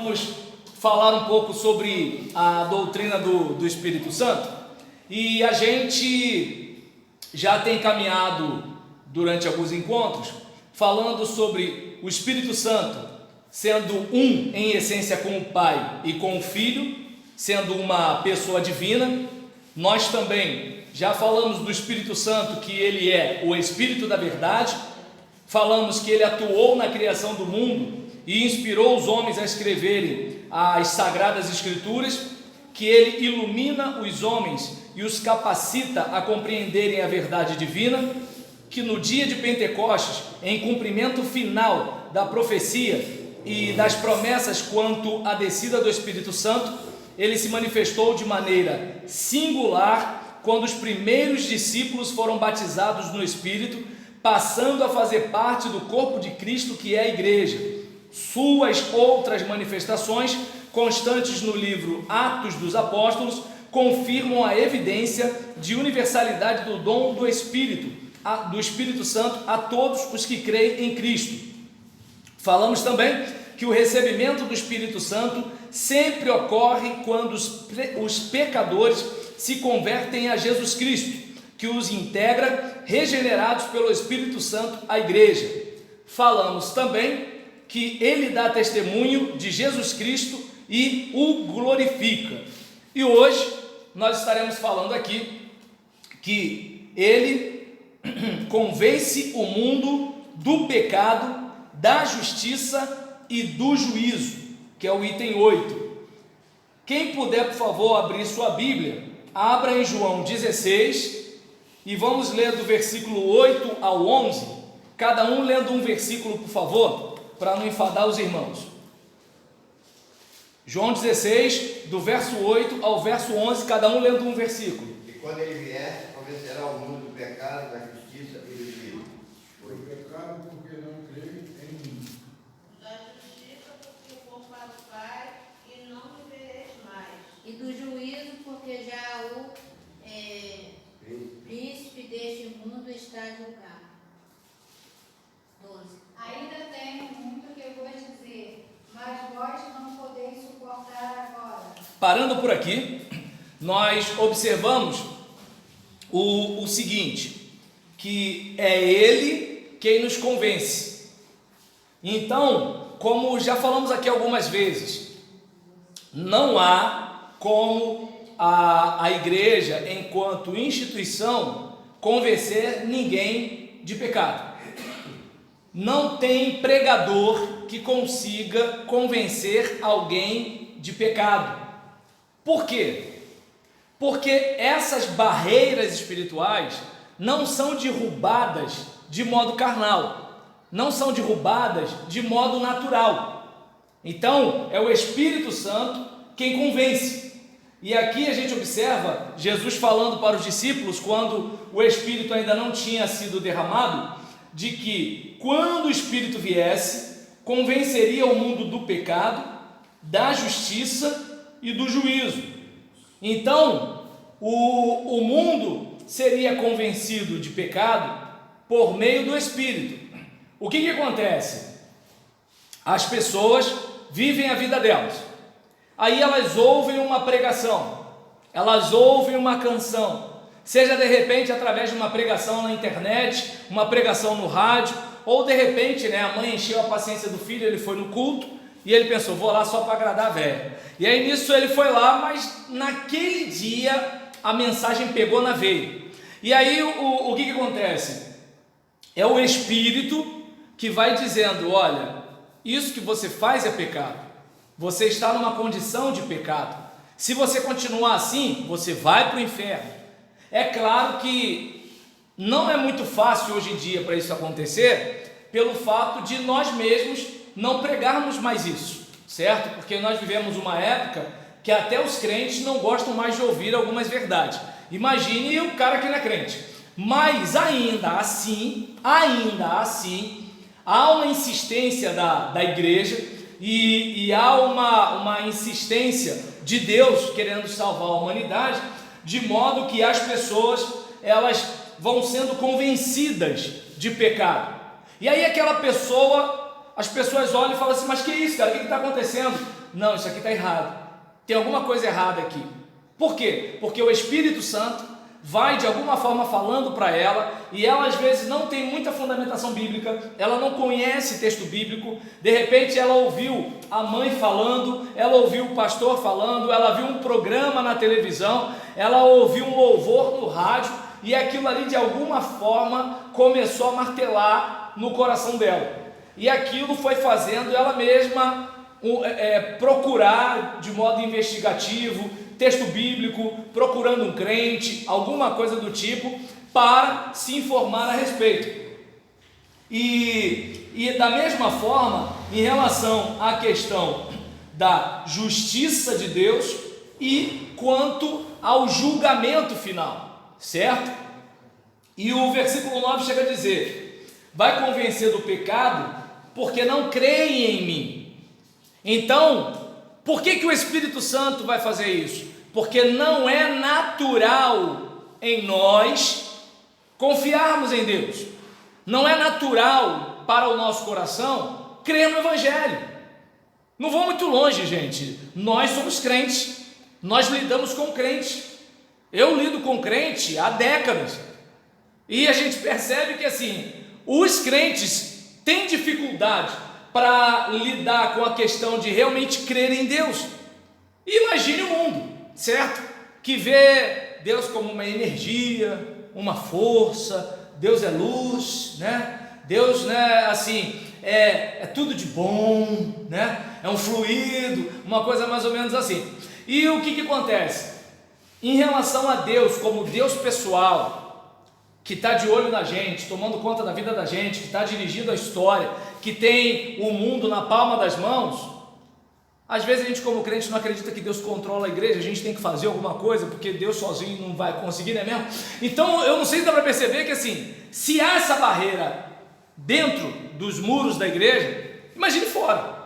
vamos falar um pouco sobre a doutrina do Espírito Santo, e a gente já tem caminhado durante alguns encontros falando sobre o Espírito Santo sendo um em essência com o Pai e com o Filho, sendo uma pessoa divina. Nós também já falamos do Espírito Santo, que ele é o Espírito da verdade. Falamos que ele atuou na criação do mundo e inspirou os homens a escreverem as Sagradas Escrituras, que ele ilumina os homens e os capacita a compreenderem a verdade divina, que no dia de Pentecostes, em cumprimento final da profecia e das promessas quanto à descida do Espírito Santo, ele se manifestou de maneira singular quando os primeiros discípulos foram batizados no Espírito, passando a fazer parte do corpo de Cristo, que é a igreja. Suas outras manifestações, constantes no livro Atos dos Apóstolos, confirmam a evidência de universalidade do dom do Espírito Santo a todos os que creem em Cristo. Falamos também que o recebimento do Espírito Santo sempre ocorre quando os pecadores se convertem a Jesus Cristo, que os integra, regenerados pelo Espírito Santo, à igreja. Falamos também que ele dá testemunho de Jesus Cristo e o glorifica. E hoje nós estaremos falando aqui que ele convence o mundo do pecado, da justiça e do juízo, que é o item 8. Quem puder, por favor, abrir sua Bíblia, abra em João 16 e vamos ler do versículo 8 ao 11, cada um lendo um versículo, por favor, para não enfadar os irmãos. João 16, do verso 8 ao verso 11, cada um lendo um versículo. E quando ele vier, convencerá o mundo do pecado, da justiça e do juízo. O pecado porque não crê em mim. Da justiça porque vou para o Pai e não me vereis mais. E do juízo, porque já o príncipe deste mundo está julgado. 12. Ainda tenho muito que vos dizer, mas vós não podeis suportar agora. Parando por aqui, nós observamos o seguinte, que é ele quem nos convence. Então, como já falamos aqui algumas vezes, não há como a igreja, enquanto instituição, convencer ninguém de pecado. Não tem pregador que consiga convencer alguém de pecado. Por quê? Porque essas barreiras espirituais não são derrubadas de modo carnal, não são derrubadas de modo natural. Então, é o Espírito Santo quem convence. E aqui a gente observa Jesus falando para os discípulos, quando o Espírito ainda não tinha sido derramado, de que quando o Espírito viesse, convenceria o mundo do pecado, da justiça e do juízo. Então, o mundo seria convencido de pecado por meio do Espírito. O que acontece? As pessoas vivem a vida delas. Aí elas ouvem uma pregação, elas ouvem uma canção, seja de repente através de uma pregação na internet, uma pregação no rádio, ou de repente, a mãe encheu a paciência do filho, ele foi no culto e ele pensou, vou lá só para agradar a velha. E aí nisso ele foi lá, mas naquele dia a mensagem pegou na veia. E aí o que acontece? É o Espírito que vai dizendo, olha, isso que você faz é pecado. Você está numa condição de pecado. Se você continuar assim, você vai para o inferno. É claro que não é muito fácil hoje em dia para isso acontecer, pelo fato de nós mesmos não pregarmos mais isso, certo? Porque nós vivemos uma época que até os crentes não gostam mais de ouvir algumas verdades. Imagine o cara que não é crente. Mas ainda assim, há uma insistência da igreja e há uma insistência de Deus querendo salvar a humanidade, de modo que as pessoas, elas vão sendo convencidas de pecado. E aí aquela pessoa, as pessoas olham e falam assim, mas que isso, cara, o que está acontecendo? não, isso aqui está errado, tem alguma coisa errada aqui. Por quê? Porque o Espírito Santo vai de alguma forma falando para ela, e ela às vezes não tem muita fundamentação bíblica, ela não conhece texto bíblico, de repente ela ouviu a mãe falando, ela ouviu o pastor falando, ela viu um programa na televisão, ela ouviu um louvor no rádio, e aquilo ali de alguma forma começou a martelar no coração dela, e aquilo foi fazendo ela mesma procurar de modo investigativo texto bíblico, procurando um crente, alguma coisa do tipo, para se informar a respeito. E da mesma forma, em relação à questão da justiça de Deus e quanto ao julgamento final, certo? E o versículo 9 chega a dizer: vai convencer do pecado porque não creem em mim. Então, por que o Espírito Santo vai fazer isso? Porque não é natural em nós confiarmos em Deus. Não é natural para o nosso coração crer no Evangelho. Não vou muito longe, gente. Nós somos crentes. Nós lidamos com crentes. Eu lido com crente há décadas. E a gente percebe que assim, os crentes têm dificuldade para lidar com a questão de realmente crer em Deus. Imagine o mundo, certo? Que vê Deus como uma energia, uma força, Deus é luz, né? Deus, né, assim, é tudo de bom, né? É um fluido, uma coisa mais ou menos assim. E o que acontece? Em relação a Deus como Deus pessoal, que está de olho na gente, tomando conta da vida da gente, que está dirigindo a história, que tem o mundo na palma das mãos, às vezes a gente como crente não acredita que Deus controla a igreja, a gente tem que fazer alguma coisa, porque Deus sozinho não vai conseguir, não é mesmo? Então eu não sei se dá para perceber que assim, se há essa barreira dentro dos muros da igreja, imagine fora.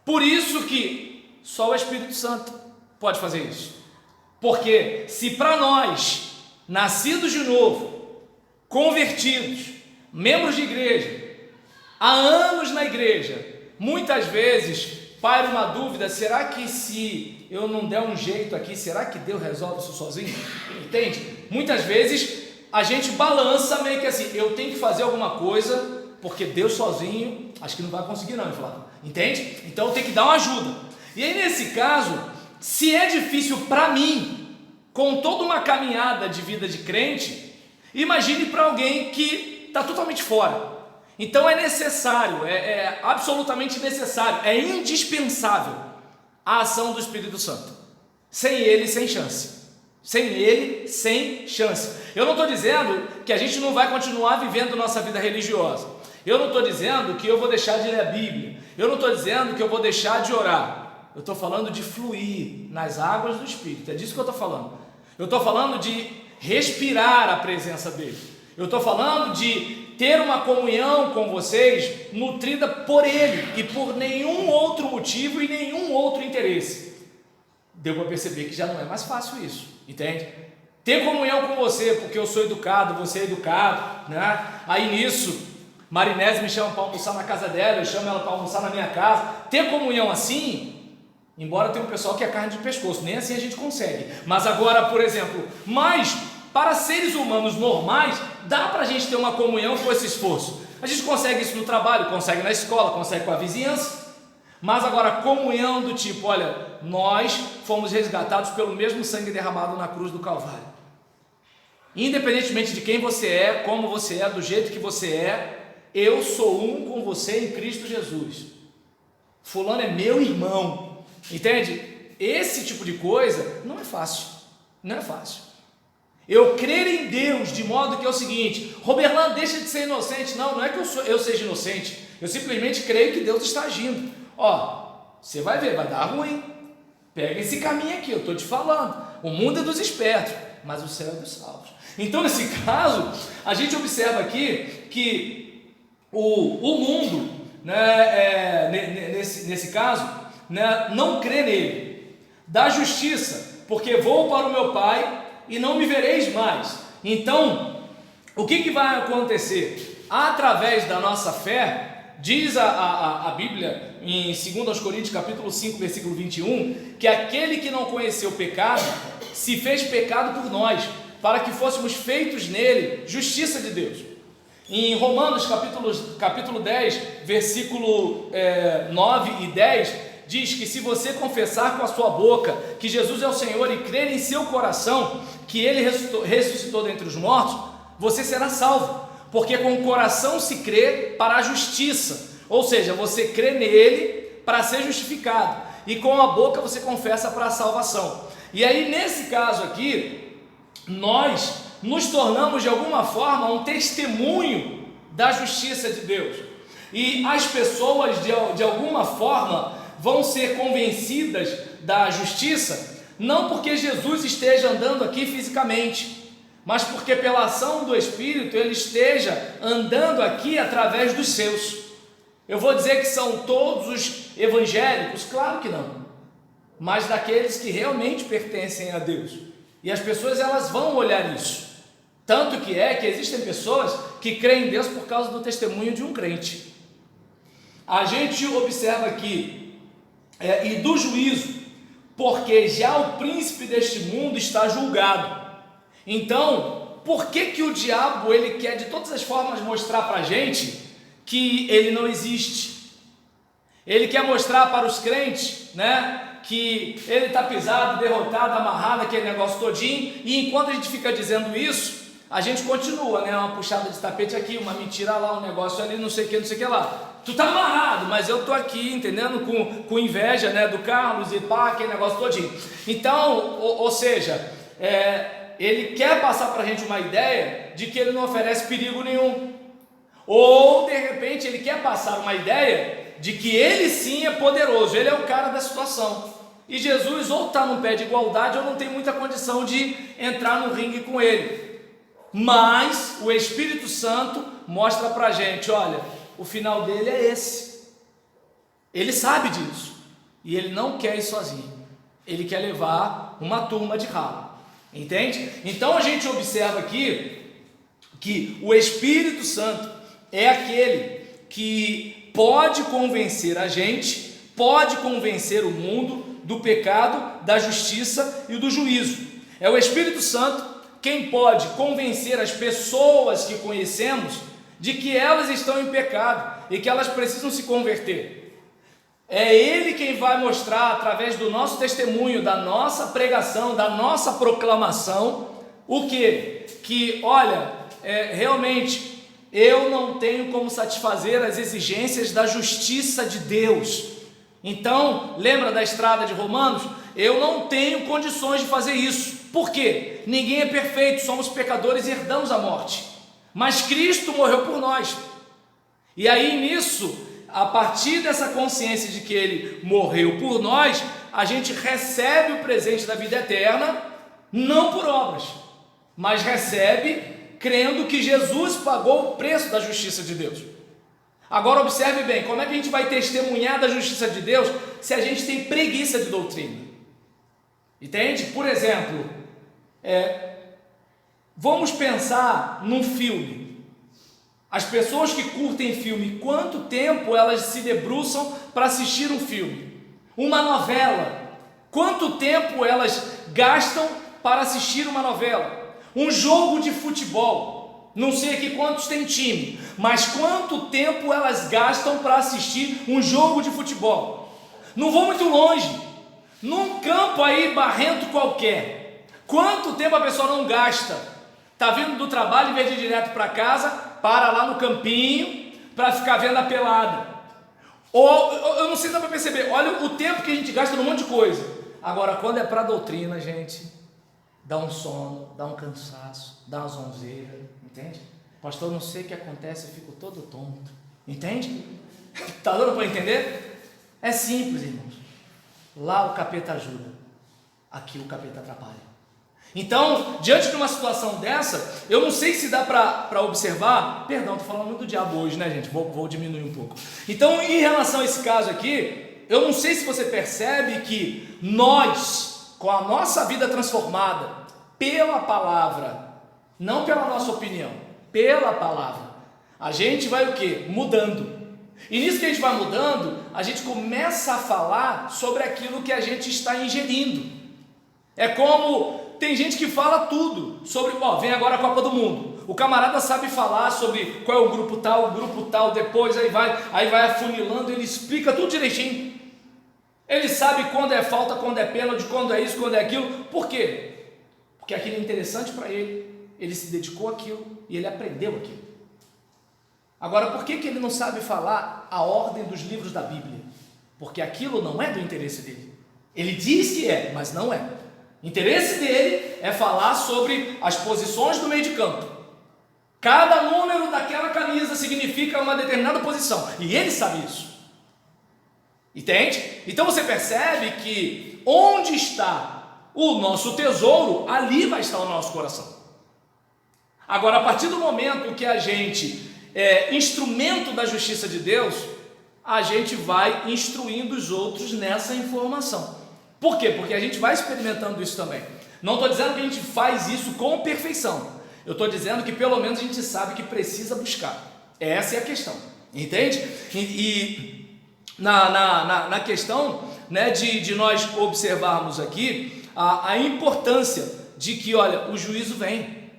Por isso que só o Espírito Santo pode fazer isso, porque se para nós, nascidos de novo, convertidos, membros de igreja, há anos na igreja, muitas vezes paira uma dúvida: será que se eu não der um jeito aqui, será que Deus resolve isso sozinho? Entende? Muitas vezes a gente balança meio que assim, eu tenho que fazer alguma coisa, porque Deus sozinho, acho que não vai conseguir não, Flávio. Entende? Então eu tenho que dar uma ajuda. E aí nesse caso, se é difícil para mim, com toda uma caminhada de vida de crente, imagine para alguém que está totalmente fora. Então é necessário, é absolutamente necessário, é indispensável a ação do Espírito Santo. Sem ele, sem chance. Sem ele, sem chance. Eu não estou dizendo que a gente não vai continuar vivendo nossa vida religiosa. Eu não estou dizendo que eu vou deixar de ler a Bíblia. Eu não estou dizendo que eu vou deixar de orar. Eu estou falando de fluir nas águas do Espírito. É disso que eu estou falando. Eu estou falando de respirar a presença dele. Eu estou falando de ter uma comunhão com vocês nutrida por ele e por nenhum outro motivo e nenhum outro interesse. Deu para perceber que já não é mais fácil isso, entende? Ter comunhão com você porque eu sou educado, você é educado, né? Aí nisso, Marinese me chama para almoçar na casa dela, eu chamo ela para almoçar na minha casa. Ter comunhão assim, embora tenha um pessoal que é carne de pescoço, nem assim a gente consegue. Mas agora, por exemplo, para seres humanos normais, dá para a gente ter uma comunhão com esse esforço. A gente consegue isso no trabalho, consegue na escola, consegue com a vizinhança. Mas agora, comunhão do tipo, olha, nós fomos resgatados pelo mesmo sangue derramado na cruz do Calvário. Independentemente de quem você é, como você é, do jeito que você é, eu sou um com você em Cristo Jesus. Fulano é meu irmão. Entende? Esse tipo de coisa não é fácil. Não é fácil. Eu crer em Deus de modo que é o seguinte: Roberlan, deixa de ser inocente. Não é que eu seja inocente. Eu simplesmente creio que Deus está agindo. Você vai ver, vai dar ruim. Pega esse caminho aqui, eu estou te falando. O mundo é dos espertos, mas o céu é dos salvos. Então nesse caso, a gente observa aqui que o mundo, né, nesse caso, né, não crê nele. Da justiça, porque vou para o meu Pai e não me vereis mais. Então, o que vai acontecer? Através da nossa fé, Diz a Bíblia em 2 Coríntios capítulo 5, versículo 21, que aquele que não conheceu o pecado, se fez pecado por nós, para que fôssemos feitos nele justiça de Deus. Em Romanos capítulo 10, versículo 9 e 10, diz que se você confessar com a sua boca que Jesus é o Senhor e crer em seu coração que Ele ressuscitou dentre os mortos, você será salvo, porque com o coração se crê para a justiça, ou seja, você crê nele para ser justificado, e com a boca você confessa para a salvação. E aí nesse caso aqui, nós nos tornamos de alguma forma um testemunho da justiça de Deus, e as pessoas de alguma forma vão ser convencidas da justiça, não porque Jesus esteja andando aqui fisicamente, mas porque pela ação do Espírito Ele esteja andando aqui através dos seus. Eu vou dizer que são todos os evangélicos? Claro que não, mas daqueles que realmente pertencem a Deus, e as pessoas elas vão olhar isso, tanto que existem pessoas que creem em Deus por causa do testemunho de um crente. A gente observa aqui, e do juízo, porque já o príncipe deste mundo está julgado. Então, por que o diabo ele quer de todas as formas mostrar para a gente que ele não existe? Ele quer mostrar para os crentes, né, que ele está pisado, derrotado, amarrado, aquele negócio todinho, e enquanto a gente fica dizendo isso, a gente continua, né, uma puxada de tapete aqui, uma mentira lá, um negócio ali, não sei o que lá. Tu tá amarrado, mas eu tô aqui, entendendo, com inveja, né, do Carlos e pá, aquele negócio todinho. Então, ou seja, ele quer passar para a gente uma ideia de que ele não oferece perigo nenhum, ou de repente ele quer passar uma ideia de que ele sim é poderoso, ele é o cara da situação, e Jesus ou está num pé de igualdade ou não tem muita condição de entrar no ringue com ele. Mas o Espírito Santo mostra para a gente, olha, o final dele é esse, ele sabe disso, e ele não quer ir sozinho, ele quer levar uma turma de ralo. Entende? Então a gente observa aqui que o Espírito Santo é aquele que pode convencer a gente, pode convencer o mundo do pecado, da justiça e do juízo. É o Espírito Santo quem pode convencer as pessoas que conhecemos de que elas estão em pecado e que elas precisam se converter. É Ele quem vai mostrar, através do nosso testemunho, da nossa pregação, da nossa proclamação, o quê? Que, olha, realmente, eu não tenho como satisfazer as exigências da justiça de Deus. Então, lembra da estrada de Romanos? Eu não tenho condições de fazer isso. Por quê? Ninguém é perfeito, somos pecadores e herdamos a morte. Mas Cristo morreu por nós. E aí, nisso, a partir dessa consciência de que Ele morreu por nós, a gente recebe o presente da vida eterna, não por obras, mas recebe crendo que Jesus pagou o preço da justiça de Deus. Agora observe bem, como é que a gente vai testemunhar da justiça de Deus se a gente tem preguiça de doutrina? Entende? Por exemplo, vamos pensar num filme. As pessoas que curtem filme, quanto tempo elas se debruçam para assistir um filme? Uma novela, quanto tempo elas gastam para assistir uma novela? Um jogo de futebol, não sei aqui quantos tem time, mas quanto tempo elas gastam para assistir um jogo de futebol? Não vou muito longe, num campo aí barrento qualquer, quanto tempo a pessoa não gasta? Está vindo do trabalho, em vez de ir direto para casa, para lá no campinho para ficar vendo a pelada. Ou eu não sei se dá para perceber, olha o tempo que a gente gasta num monte de coisa. Agora, quando é para a doutrina, gente, dá um sono, dá um cansaço, dá uma zonzeira, entende? Pastor, não sei o que acontece, eu fico todo tonto, entende? Está dando para entender? É simples, irmãos. Lá o capeta ajuda, aqui o capeta atrapalha. Então, diante de uma situação dessa, eu não sei se dá para observar, perdão, estou falando muito do diabo hoje, né, gente? Vou diminuir um pouco. Então, em relação a esse caso aqui, eu não sei se você percebe que nós, com a nossa vida transformada pela palavra, não pela nossa opinião, pela palavra, a gente vai o quê? Mudando. E nisso que a gente vai mudando, a gente começa a falar sobre aquilo que a gente está ingerindo. É como tem gente que fala tudo sobre, vem agora a Copa do Mundo. O camarada sabe falar sobre qual é o grupo tal, depois aí vai afunilando, ele explica tudo direitinho. Ele sabe quando é falta, quando é pênalti, quando é isso, quando é aquilo. Por quê? Porque aquilo é interessante para ele se dedicou àquilo e ele aprendeu aquilo. Agora, por que ele não sabe falar a ordem dos livros da Bíblia? Porque aquilo não é do interesse dele. Ele diz que é, mas não é. O interesse dele é falar sobre as posições do meio de campo. Cada número daquela camisa significa uma determinada posição, e ele sabe isso. Entende? Então você percebe que onde está o nosso tesouro, ali vai estar o nosso coração. Agora, a partir do momento que a gente é instrumento da justiça de Deus, a gente vai instruindo os outros nessa informação. Por quê? Porque a gente vai experimentando isso também. Não estou dizendo que a gente faz isso com perfeição. Eu estou dizendo que pelo menos a gente sabe que precisa buscar. Essa é a questão. Entende? E na questão, né, de nós observarmos aqui a importância de que, olha, o juízo vem.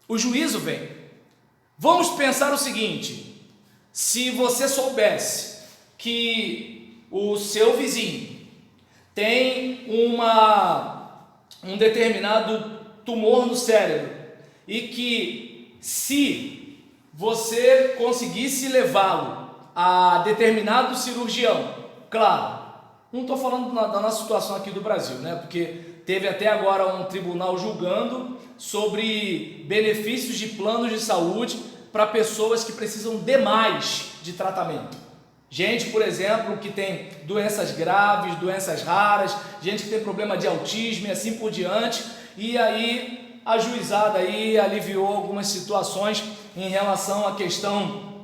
O juízo vem. Vamos pensar o seguinte: se você soubesse que o seu vizinho tem um determinado tumor no cérebro e que se você conseguisse levá-lo a determinado cirurgião, claro, não estou falando da nossa situação aqui do Brasil, né? Porque teve até agora um tribunal julgando sobre benefícios de planos de saúde para pessoas que precisam demais de tratamento. Gente, por exemplo, que tem doenças graves, doenças raras, gente que tem problema de autismo e assim por diante, e aí a juizada aí aliviou algumas situações em relação à questão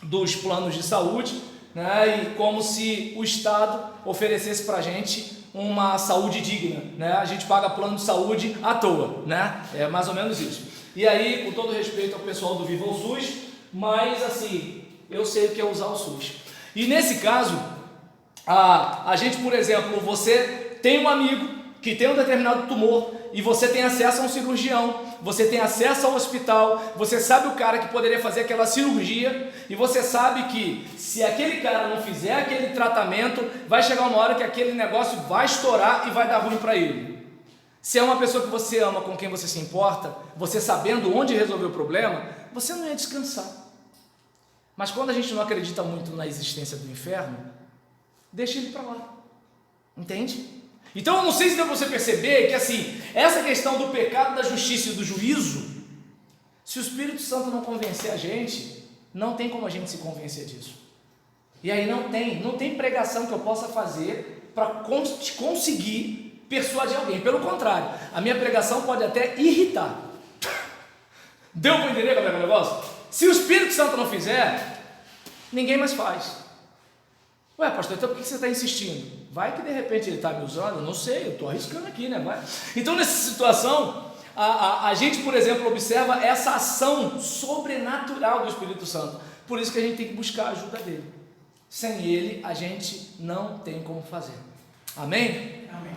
dos planos de saúde, né? E como se o Estado oferecesse para a gente uma saúde digna, né? A gente paga plano de saúde à toa, né? É mais ou menos isso. E aí, com todo respeito ao pessoal do Viva o SUS, mas assim, eu sei o que é usar o SUS. E nesse caso, a gente, por exemplo, você tem um amigo que tem um determinado tumor e você tem acesso a um cirurgião, você tem acesso ao hospital, você sabe o cara que poderia fazer aquela cirurgia e você sabe que se aquele cara não fizer aquele tratamento, vai chegar uma hora que aquele negócio vai estourar e vai dar ruim para ele. Se é uma pessoa que você ama, com quem você se importa, você sabendo onde resolver o problema, você não ia descansar. Mas quando a gente não acredita muito na existência do inferno, deixa ele para lá. Entende? Então eu não sei se deu para você perceber que assim, essa questão do pecado, da justiça e do juízo, se o Espírito Santo não convencer a gente, não tem como a gente se convencer disso. E aí não tem pregação que eu possa fazer para conseguir persuadir alguém. Pelo contrário, a minha pregação pode até irritar. Deu para entender como é o negócio? Se o Espírito Santo não fizer, ninguém mais faz. Ué, pastor, então por que você está insistindo? Vai que de repente ele está me usando, eu não sei, eu estou arriscando aqui, né? Vai. Então nessa situação, a gente, por exemplo, observa essa ação sobrenatural do Espírito Santo. Por isso que a gente tem que buscar a ajuda dele. Sem ele, a gente não tem como fazer. Amém? Amém.